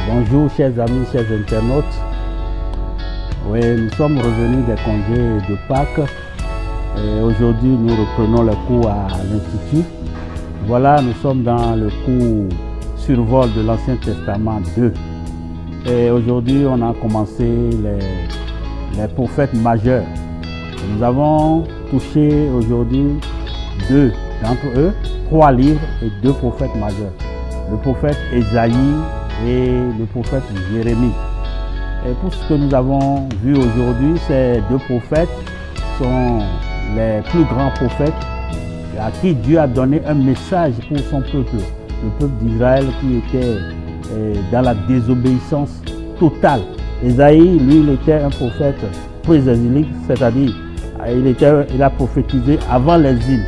Bonjour chers amis, chers internautes. Oui, nous sommes revenus des congés de Pâques et aujourd'hui nous reprenons le cours à l'Institut. Voilà, nous sommes dans le cours survol de l'Ancien Testament 2. Et aujourd'hui on a commencé les prophètes majeurs. Et nous avons touché aujourd'hui 2 d'entre eux, 3 livres et 2 prophètes majeurs. Le prophète Ésaïe et le prophète Jérémie. Et pour ce que nous avons vu aujourd'hui, ces 2 prophètes sont les plus grands prophètes à qui Dieu a donné un message pour son peuple, le peuple d'Israël qui était dans la désobéissance totale. Ésaïe, lui, il était un prophète pré-exilique, c'est-à-dire il a prophétisé avant l'exil.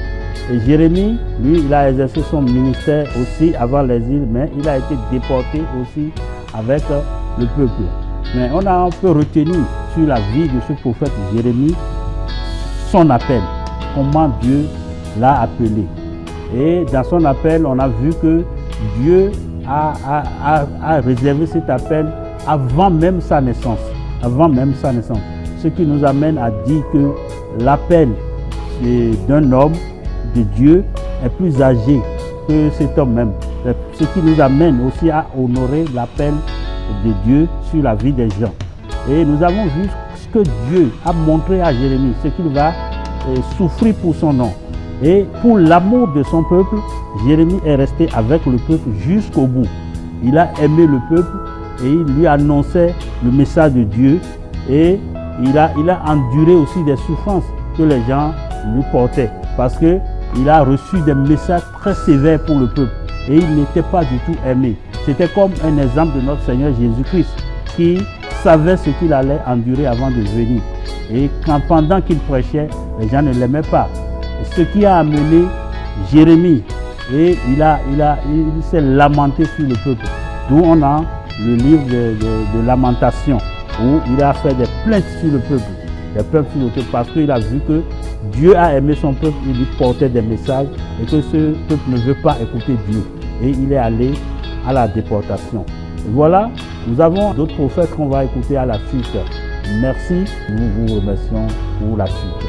Et Jérémie, lui, il a exercé son ministère aussi avant l'exil, mais il a été déporté aussi avec le peuple. Mais on a un peu retenu sur la vie de ce prophète Jérémie, son appel, comment Dieu l'a appelé. Et dans son appel, on a vu que Dieu a réservé cet appel avant même sa naissance. Avant même sa naissance. Ce qui nous amène à dire que l'appel d'un homme de Dieu est plus âgé que cet homme même. Ce qui nous amène aussi à honorer l'appel de Dieu sur la vie des gens. Et nous avons vu ce que Dieu a montré à Jérémie, ce qu'il va souffrir pour son nom. Et pour l'amour de son peuple, Jérémie est resté avec le peuple jusqu'au bout. Il a aimé le peuple et il lui annonçait le message de Dieu et il a enduré aussi des souffrances que les gens lui portaient parce qu'il a reçu des messages très sévères pour le peuple et il n'était pas du tout aimé. C'était comme un exemple de notre Seigneur Jésus-Christ qui savait ce qu'il allait endurer avant de venir. Et pendant qu'il prêchait, les gens ne l'aimaient pas. Et ce qui a amené Jérémie, et il s'est lamenté sur le peuple. D'où on a le livre de lamentation, où il a fait des plaintes sur le peuple. Des plaintes sur le peuple parce qu'il a vu que Dieu a aimé son peuple, il lui portait des messages et que ce peuple ne veut pas écouter Dieu. Et il est allé à la déportation. Et voilà, nous avons d'autres prophètes qu'on va écouter à la suite. Merci, nous vous remercions pour la suite.